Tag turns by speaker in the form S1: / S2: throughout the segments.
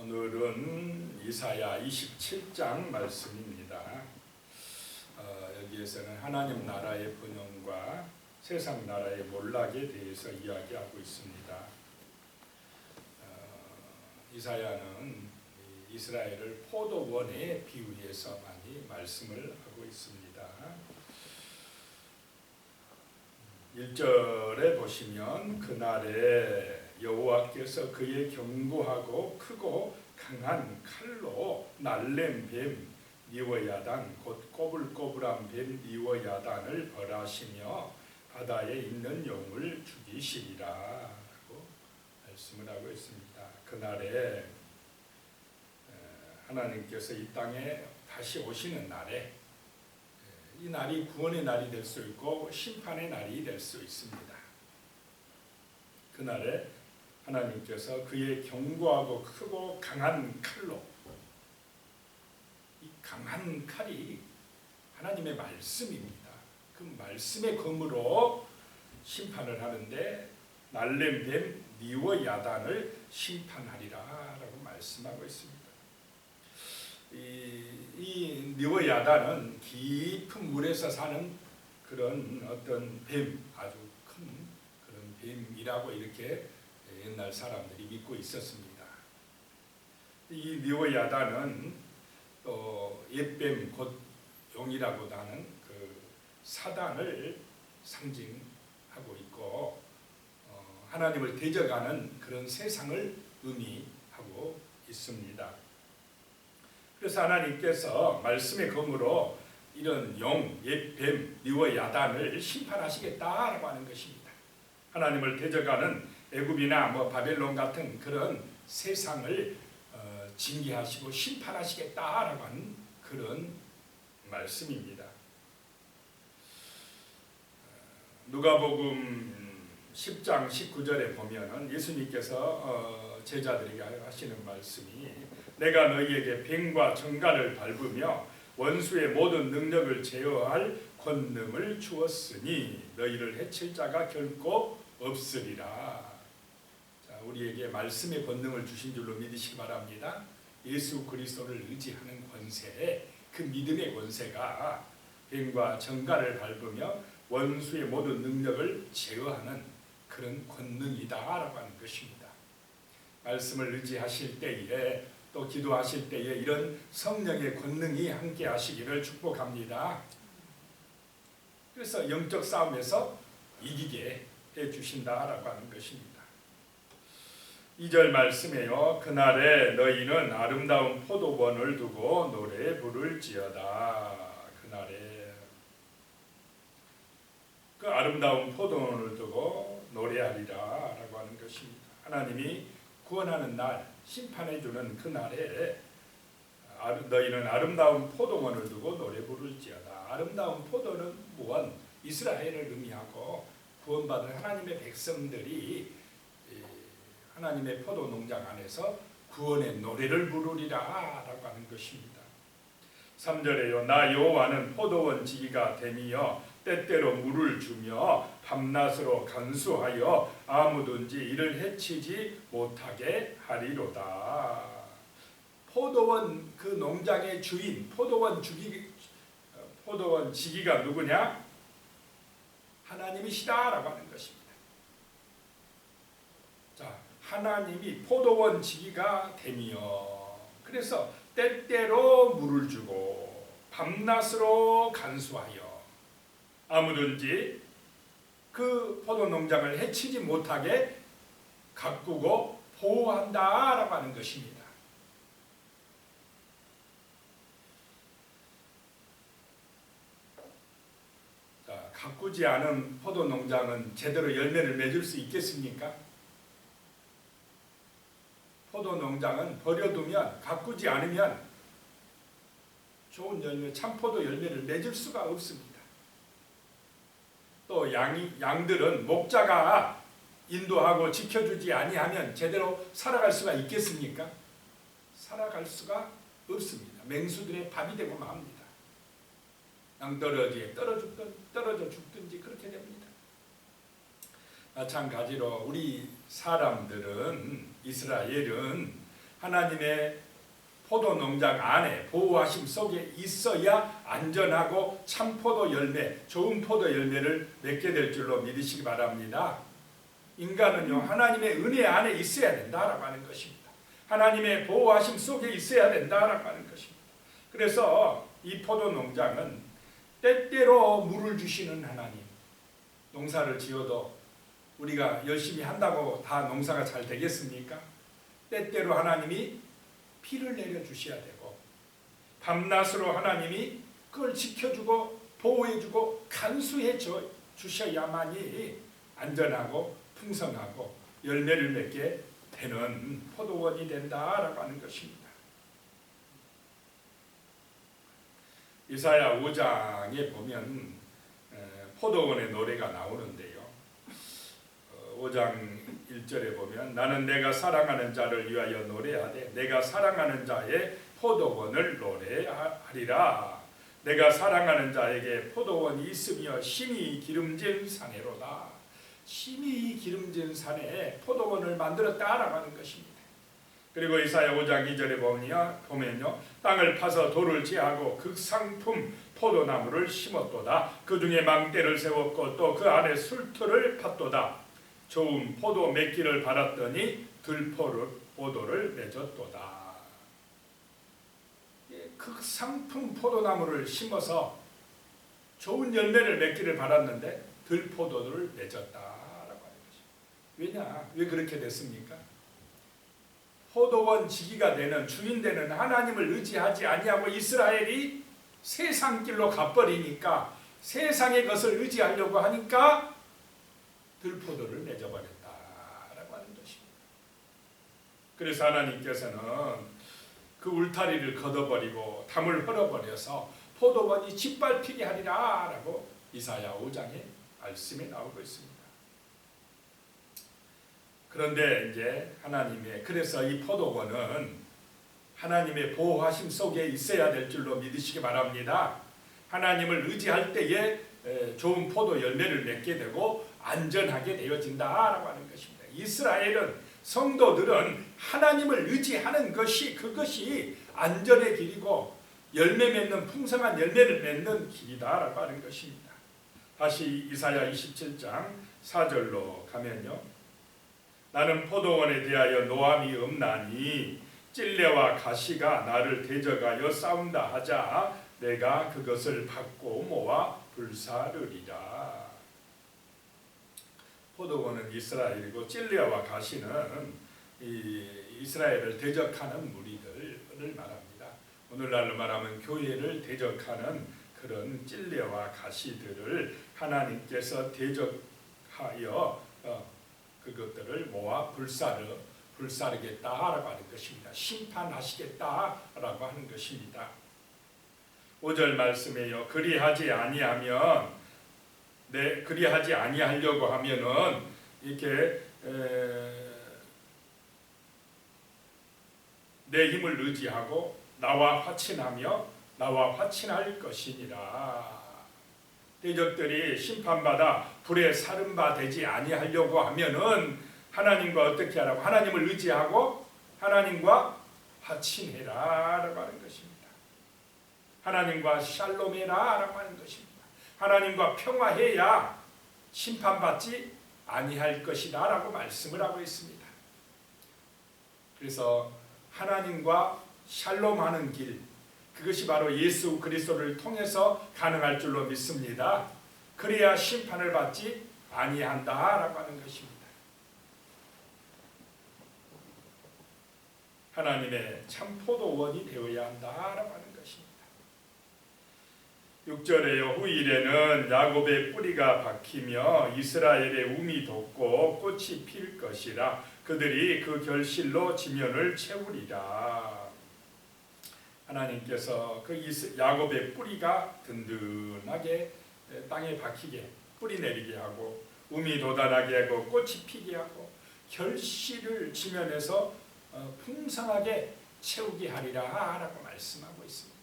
S1: 오늘은 이사야 27장 말씀입니다. 여기에서는 하나님 나라의 번영과 세상 나라의 몰락에 대해서 이야기하고 있습니다. 이사야는 이스라엘을 포도원에 비유해서 많이 말씀을 하고 있습니다. 1절에 보시면 그날에 여호와께서 그의 견고하고 크고 강한 칼로 날렘 뱀 니워야단 곧 꼬불꼬불한 뱀 니워야단을 벌하시며 바다에 있는 용을 죽이시리라 라고 말씀을 하고 있습니다. 그날에 하나님께서 이 땅에 다시 오시는 날에 이 날이 구원의 날이 될 수 있고 심판의 날이 될 수 있습니다. 그날에 하나님께서 그의 견고하고 크고 강한 칼로, 이 강한 칼이 하나님의 말씀입니다. 그 말씀의 검으로 심판을 하는데 날렘 뱀 니워야단을 심판하리라라고 말씀하고 있습니다. 이 니워야단은 깊은 물에서 사는 그런 어떤 뱀, 아주 큰 그런 뱀이라고 이렇게 옛날 사람들이 믿고 있었습니다. 이 니워야단은 또 옛뱀 곧 용이라고 하는 그 사단을 상징하고 있고 하나님을 대적하는 그런 세상을 의미하고 있습니다. 그래서 하나님께서 말씀의 검으로 이런 용, 옛뱀, 니워야단을 심판하시겠다라고 하는 것입니다. 하나님을 대적하는 애굽이나 바벨론 같은 그런 세상을 징계하시고 심판하시겠다라고 하는 그런 말씀입니다. 누가복음 10장 19절에 보면은 예수님께서 제자들에게 하시는 말씀이 내가 너희에게 뱀과 정갈을 밟으며 원수의 모든 능력을 제어할 권능을 주었으니 너희를 해칠 자가 결코 없으리라. 자, 우리에게 말씀의 권능을 주신 줄로 믿으시기 바랍니다. 예수 그리스도를 의지하는 권세, 그 믿음의 권세가 뱀과 정갈을 밟으며 원수의 모든 능력을 제어하는 그런 권능이다라고 하는 것입니다. 말씀을 의지하실 때에 또 기도하실 때에 이런 성령의 권능이 함께 하시기를 축복합니다. 그래서 영적 싸움에서 이기게 해주신다라고 하는 것입니다. 2절 말씀에요. 그날에 너희는 아름다운 포도원을 두고 노래 부를지어다. 그날에 그 아름다운 포도원을 두고 노래하리라 라고 하는 것입니다. 하나님이 구원하는 날, 심판해주는 그날에 너희는 아름다운 포도원을 두고 노래 부를지어다. 아름다운 포도는 무언? 이스라엘을 의미하고 구원받은 하나님의 백성들이 하나님의 포도 농장 안에서 구원의 노래를 부르리라 라고 하는 것입니다. 3절에요. 나 여호와는 포도원 지기가 됨이여 때때로 물을 주며 밤낮으로 간수하여 아무든지 이를 해치지 못하게 하리로다. 포도원 그 농장의 주인, 포도원 지기가 누구냐? 하나님이시다라고 하는 것입니다. 자, 하나님이 포도원 지기가 됨이여. 그래서 때때로 물을 주고 밤낮으로 간수하여 아무든지 그 포도 농장을 해치지 못하게 가꾸고 보호한다라고 하는 것입니다. 자, 가꾸지 않은 포도 농장은 제대로 열매를 맺을 수 있겠습니까? 포도 농장은 버려두면 가꾸지 않으면 좋은 열매, 참포도 열매를 맺을 수가 없습니다. 또 양들은 목자가 인도하고 지켜주지 아니하면 제대로 살아갈 수가 있겠습니까? 살아갈 수가 없습니다. 맹수들의 밥이 되고 맙니다. 낭떠러지에 떨어져 죽든지 그렇게 됩니다. 마찬가지로 우리 사람들은, 이스라엘은 하나님의 포도 농장 안에 보호하심 속에 있어야 안전하고 참 포도 열매, 좋은 포도 열매를 맺게 될 줄로 믿으시기 바랍니다. 인간은요, 하나님의 은혜 안에 있어야 된다라고 하는 것입니다. 하나님의 보호하심 속에 있어야 된다라고 하는 것입니다. 그래서 이 포도 농장은 때때로 물을 주시는 하나님. 농사를 지어도 우리가 열심히 한다고 다 농사가 잘 되겠습니까? 때때로 하나님이 비를 내려주셔야 되고, 밤낮으로 하나님이 그걸 지켜주고 보호해주고 간수해 주셔야만이 안전하고 풍성하고 열매를 맺게 되는 포도원이 된다라고 하는 것입니다. 이사야 5장에 보면 포도원의 노래가 나오는데요. 5장 1절에 보면 나는 내가 사랑하는 자를 위하여 노래하되 내가 사랑하는 자의 포도원을 노래하리라. 내가 사랑하는 자에게 포도원이 있으며 심히 기름진 산에로다. 심히 기름진 산에 포도원을 만들었다라고 하는 것입니다. 그리고 이사야 5장 2절에 보면요, 땅을 파서 돌을 제하고 극상품 포도나무를 심었도다. 그 중에 망대를 세웠고 또 그 안에 술틀을 팠도다. 좋은 포도 맺기를 바랐더니 들포도를 맺었도다. 극상품 포도나무를 심어서 좋은 열매를 맺기를 바랐는데 들포도를 맺었다라고 하는 것입니다. 왜냐? 왜 그렇게 됐습니까? 포도원 지기가 되는 주인 되는 하나님을 의지하지 아니하고 이스라엘이 세상 길로 가버리니까 세상의 것을 의지하려고 하니까 들포도를 맺어버렸다라고 하는 것입니다. 그래서 하나님께서는 그 울타리를 걷어버리고 담을 헐어버려서 포도원이 짓밟히게 하리라 라고 이사야 5장에 말씀이 나오고 있습니다. 그런데 이제 그래서 이 포도원은 하나님의 보호하심 속에 있어야 될 줄로 믿으시기 바랍니다. 하나님을 의지할 때에 좋은 포도 열매를 맺게 되고 안전하게 되어진다라고 하는 것입니다. 이스라엘은, 성도들은 하나님을 의지하는 그것이 안전의 길이고 열매 맺는 풍성한 열매를 맺는 길이다라고 하는 것입니다. 다시 이사야 27장 4절로 가면요, 나는 포도원에 대하여 노함이 없나니 찔레와 가시가 나를 대적하여 싸운다 하자 내가 그것을 받고 모아 불사르리라. 포도원은 이스라엘이고 찔레와 가시는 이스라엘을 대적하는 무리들을 말합니다. 오늘날로 말하면 교회를 대적하는 그런 찔레와 가시들을 하나님께서 대적하여 그것들을 모아 불사르겠다라고 하는 것입니다. 심판하시겠다라고 하는 것입니다. 5절 말씀에요. 그리하지 아니하려고 하면은 이렇게 내 힘을 의지하고 나와 화친할 것이니라. 대적들이 심판받아 불에 사른 바 되지 아니하려고 하면은 하나님과 어떻게 하라고? 하나님을 의지하고 하나님과 화친해라라고 하는 것입니다. 하나님과 샬롬해라라고 하는 것입니다. 하나님과 평화해야 심판받지 아니할 것이다라고 말씀을 하고 있습니다. 그래서 하나님과 샬롬하는 길, 그것이 바로 예수 그리스도를 통해서 가능할 줄로 믿습니다. 그래야 심판을 받지 아니한다라고 하는 것입니다. 하나님의 참 포도원이 되어야 한다라고 하는 것입니다. 6절에요. 후일에는 야곱의 뿌리가 박히며 이스라엘의 um이 돋고 꽃이 필 것이라. 그들이 그 결실로 지면을 채우리라. 하나님께서 그 야곱의 뿌리가 든든하게 땅에 박히게, 뿌리 내리게 하고 um이 돋아나게 하고 꽃이 피게 하고 결실을 지면에서 풍성하게 채우게 하리라 라고 말씀하고 있습니다.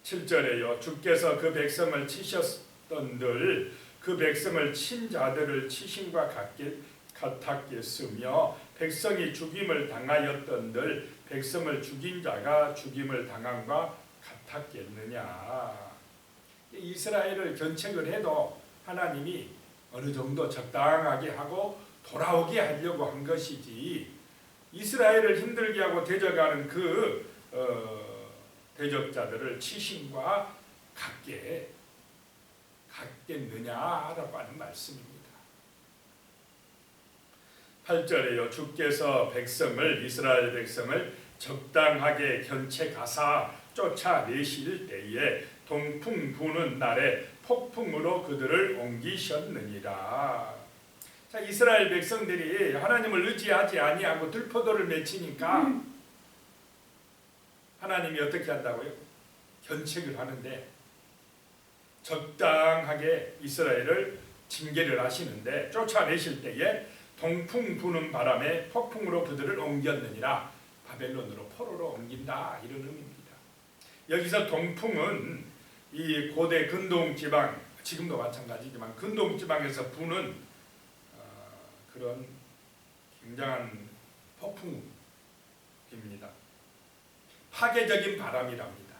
S1: 7절에요. 주께서 그 백성을 치셨던들 그 백성을 친 자들을 치심과 같았겠으며 백성이 죽임을 당하였던들 백성을 죽인 자가 죽임을 당함과 같았겠느냐. 이스라엘을 견책을 해도 하나님이 어느 정도 적당하게 하고 돌아오게 하려고 한 것이지, 이스라엘을 힘들게 하고 대적하는 그 대적자들을 치심과 같겠느냐라고 하는 말씀입니다. 8절에요. 주께서 이스라엘 백성을 적당하게 견책하사 쫓아내실 때에 동풍 부는 날에 폭풍으로 그들을 옮기셨느니라. 자, 이스라엘 백성들이 하나님을 의지하지 아니하고 들포도를 맺히니까 하나님이 어떻게 한다고요? 견책을 하는데 적당하게 이스라엘을 징계를 하시는데 쫓아내실 때에 동풍 부는 바람에 폭풍으로 그들을 옮겼느니라. 바벨론으로 포로로 옮긴다, 이런 의미입니다. 여기서 동풍은 이 고대 근동 지방, 지금도 마찬가지지만 근동 지방에서 부는 그런 굉장한 폭풍입니다. 파괴적인 바람이랍니다.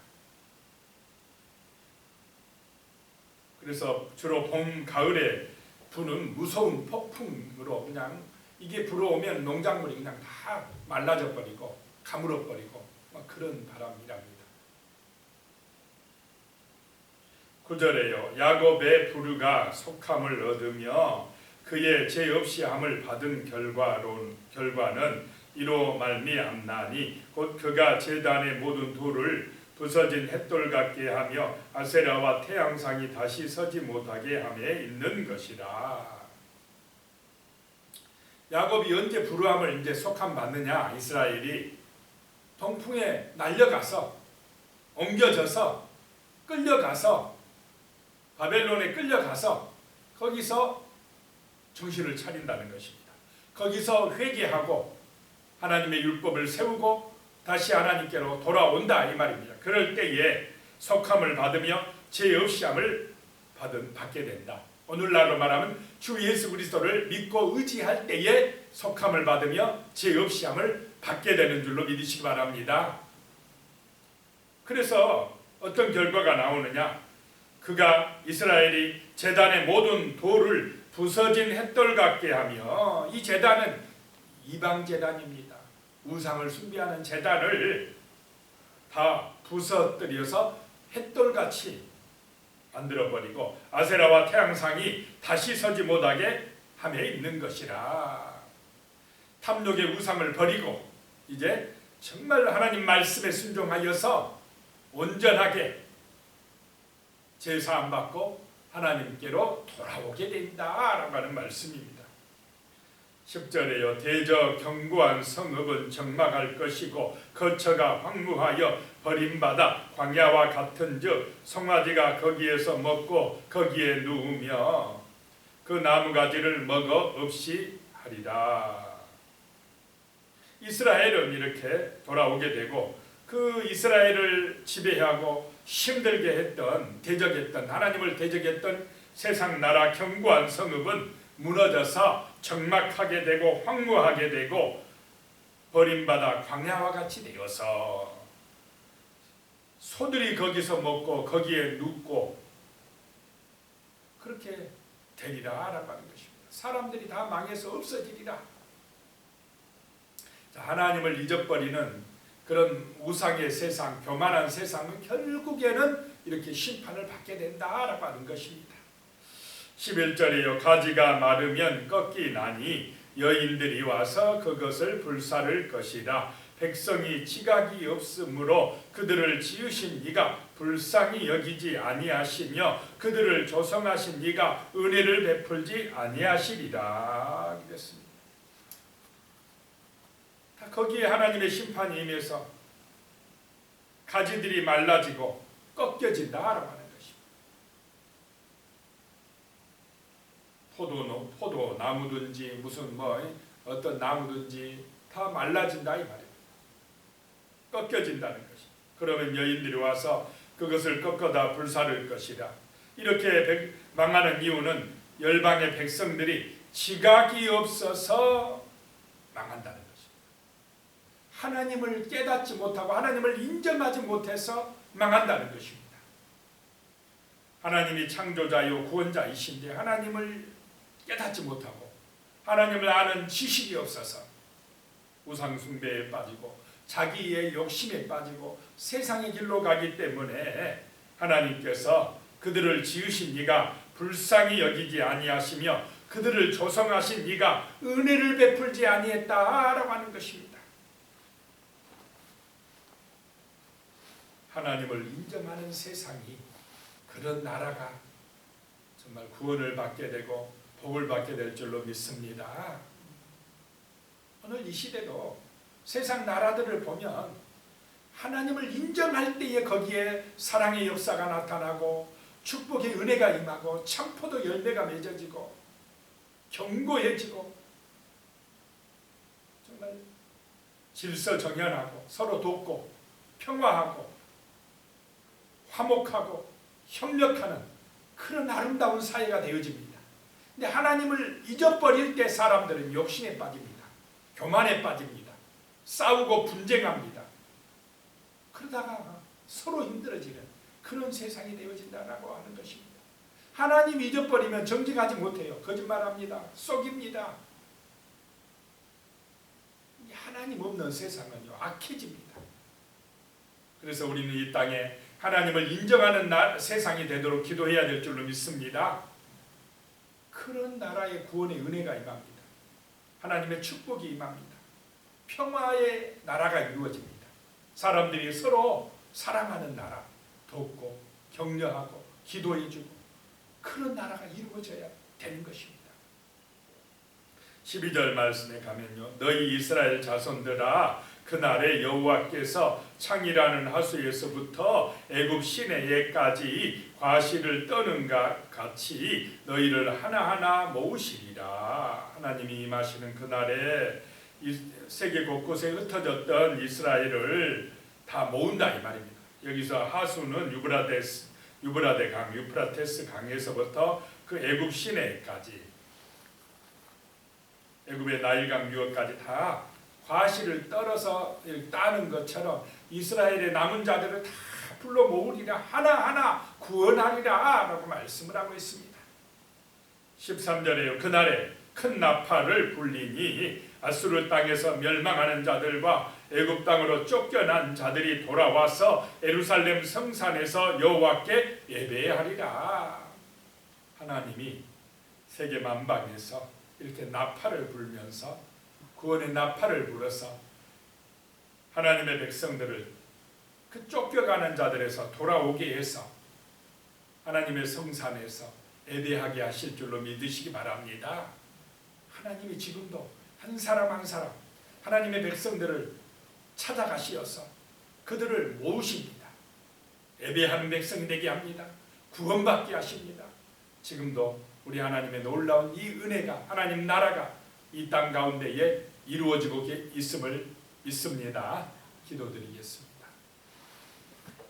S1: 그래서 주로 봄, 가을에 부는 무서운 폭풍으로 그냥 이게 불어오면 농작물이 그냥 다 말라져 버리고 가물어 버리고 그런 바람이랍니다. 9절에요. 야곱의 부르가 속함을 얻으며 그의 죄 없이 함을 받은 결과는 이로 말미암나니 곧 그가 제단의 모든 돌을 부서진 햇돌 같게 하며 아세라와 태양상이 다시 서지 못하게 함에 있는 것이라. 야곱이 언제 불우함을 이제 속함 받느냐? 이스라엘이 동풍에 날려가서 옮겨져서 끌려가서 바벨론에 끌려가서 거기서 정신을 차린다는 것입니다. 거기서 회개하고 하나님의 율법을 세우고 다시 하나님께로 돌아온다, 이 말입니다. 그럴 때에 속함을 받으며 죄 없이 함을 받게 된다. 오늘날로 말하면 주 예수 그리스도를 믿고 의지할 때에 속함을 받으며 죄 없이 함을 받게 되는 줄로 믿으시기 바랍니다. 그래서 어떤 결과가 나오느냐? 그가 이스라엘이 제단의 모든 돌을 부서진 햇돌 같게 하며, 이 제단은 이방 제단입니다. 우상을 숭배하는 제단을 다 부서뜨려서 햇돌같이 만들어버리고 아세라와 태양상이 다시 서지 못하게 함에 있는 것이라. 탐욕의 우상을 버리고 이제 정말 하나님 말씀에 순종하여서 온전하게 제사함 받고 하나님께로 돌아오게 된다라고 하는 말씀입니다. 10절에요. 대저 견고한 성읍은 적막할 것이고 거처가 황무하여 버림받아 광야와 같은즉 송아지가 거기에서 먹고 거기에 누우며 그 나무가지를 먹어 없이 하리라. 이스라엘은 이렇게 돌아오게 되고 그 이스라엘을 지배하고 힘들게 했던, 대적했던, 하나님을 대적했던 세상 나라 견고한 성읍은 무너져서 적막하게 되고 황무하게 되고 버림받아 광야와 같이 되어서 소들이 거기서 먹고 거기에 눕고 그렇게 되리라라고 하는 것입니다. 사람들이 다 망해서 없어지리라. 자, 하나님을 잊어버리는 그런 우상의 세상, 교만한 세상은 결국에는 이렇게 심판을 받게 된다라고 하는 것입니다. 11절에요. 가지가 마르면 꺾이나니 여인들이 와서 그것을 불사를 것이라. 백성이 지각이 없으므로 그들을 지으신 이가 불쌍히 여기지 아니하시며 그들을 조성하신 이가 은혜를 베풀지 아니하시리라. 그랬습니다. 다 거기에 하나님의 심판이 임해서 가지들이 말라지고 꺾여진다라고 하는 것입니다. 포도 나무든지 무슨 어떤 나무든지 다 말라진다 이 말이에요. 꺾여진다는 것이. 그러면 여인들이 와서 그것을 꺾어다 불사를 것이라. 이렇게 망하는 이유는 열방의 백성들이 지각이 없어서 망한다는 것입니다. 하나님을 깨닫지 못하고 하나님을 인정하지 못해서 망한다는 것입니다. 하나님이 창조자요 구원자이신데 하나님을 깨닫지 못하고 하나님을 아는 지식이 없어서 우상 숭배에 빠지고 자기의 욕심에 빠지고 세상의 길로 가기 때문에 하나님께서 그들을 지으신 이가 불쌍히 여기지 아니하시며 그들을 조성하신 이가 은혜를 베풀지 아니했다라고 하는 것입니다. 하나님을 인정하는 세상이, 그런 나라가 정말 구원을 받게 되고 복을 받게 될 줄로 믿습니다. 오늘 이 시대도 세상 나라들을 보면 하나님을 인정할 때에 거기에 사랑의 역사가 나타나고 축복의 은혜가 임하고 참포도 열매가 맺어지고 견고해지고 정말 질서 정연하고 서로 돕고 평화하고 화목하고 협력하는 그런 아름다운 사회가 되어집니다. 근데 하나님을 잊어버릴 때 사람들은 욕심에 빠집니다. 교만에 빠집니다. 싸우고 분쟁합니다. 그러다가 서로 힘들어지는 그런 세상이 되어진다라고 하는 것입니다. 하나님 잊어버리면 정직하지 못해요. 거짓말합니다. 속입니다. 하나님 없는 세상은요, 악해집니다. 그래서 우리는 이 땅에 하나님을 인정하는 세상이 되도록 기도해야 될 줄로 믿습니다. 그런 나라의 구원의 은혜가 임합니다. 하나님의 축복이 임합니다. 평화의 나라가 이루어집니다. 사람들이 서로 사랑하는 나라, 돕고 격려하고 기도해주고 그런 나라가 이루어져야 되는 것입니다. 12절 말씀에 가면요, 너희 이스라엘 자손들아 그날에 여호와께서 창이라는 하수에서부터 애굽 시내에까지 과실을 떠는 것 같이 너희를 하나하나 모으시리라. 하나님이 임하시는 그날에 세계 곳곳에 흩어졌던 이스라엘을 다 모은다 이 말입니다. 여기서 하수는 유브라데 강, 유프라테스 강에서부터 그 애굽 시내까지, 애굽의 나일강 유역까지 다 과실을 떨어서 따는 것처럼 이스라엘의 남은 자들을 다 불러 모으리라, 하나하나 구원하리라 라고 말씀을 하고 있습니다. 13절에요. 그날에 큰 나팔을 불리니 아수르 땅에서 멸망하는 자들과 애굽 땅으로 쫓겨난 자들이 돌아와서 예루살렘 성산에서 여호와께 예배하리라. 하나님이 세계 만방에서 이렇게 나팔을 불면서 구원의 나팔을 불어서 하나님의 백성들을 그 쫓겨가는 자들에서 돌아오게 해서 하나님의 성산에서 예배하게 하실 줄로 믿으시기 바랍니다. 하나님이 지금도 한 사람 한 사람 하나님의 백성들을 찾아가시어서 그들을 모으십니다. 예배하는 백성이 되게 합니다. 구원받게 하십니다. 지금도 우리 하나님의 놀라운 이 은혜가, 하나님 나라가 이 땅 가운데에 이루어지고 있음을 믿습니다. 기도드리겠습니다.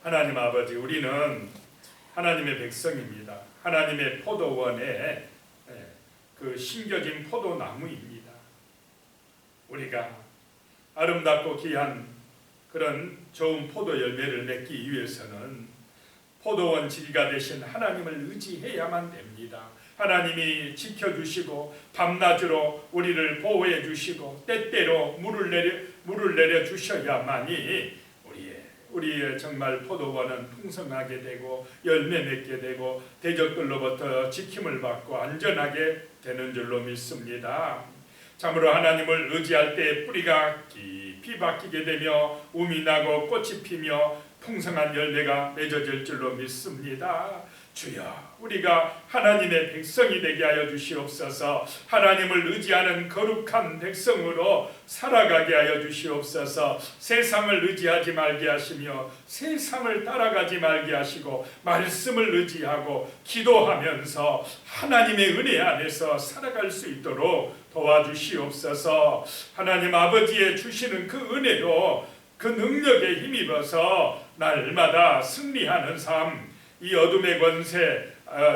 S1: 하나님 아버지, 우리는 하나님의 백성입니다. 하나님의 포도원에 그 심겨진 포도나무입니다. 우리가 아름답고 귀한 그런 좋은 포도 열매를 맺기 위해서는 포도원 지기가 되신 하나님을 의지해야만 됩니다. 하나님이 지켜주시고 밤낮으로 우리를 보호해 주시고 때때로 물을 내려 주셔야만이 우리의 정말 포도원은 풍성하게 되고 열매 맺게 되고 대적들로부터 지킴을 받고 안전하게 되는 줄로 믿습니다. 참으로 하나님을 의지할 때 뿌리가 깊이 박히게 되며 움이 나고 꽃이 피며 풍성한 열매가 맺어질 줄로 믿습니다. 주여, 우리가 하나님의 백성이 되게 하여 주시옵소서. 하나님을 의지하는 거룩한 백성으로 살아가게 하여 주시옵소서. 세상을 의지하지 말게 하시며 세상을 따라가지 말게 하시고 말씀을 의지하고 기도하면서 하나님의 은혜 안에서 살아갈 수 있도록 도와주시옵소서. 하나님 아버지의 주시는 그 은혜로 그 능력에 힘입어서 날마다 승리하는 삶, 이 어둠의 권세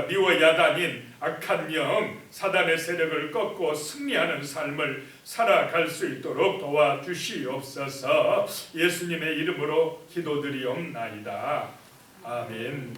S1: 미워 야단인 악한 영 사단의 세력을 꺾고 승리하는 삶을 살아갈 수 있도록 도와주시옵소서. 예수님의 이름으로 기도드리옵나이다. 아멘.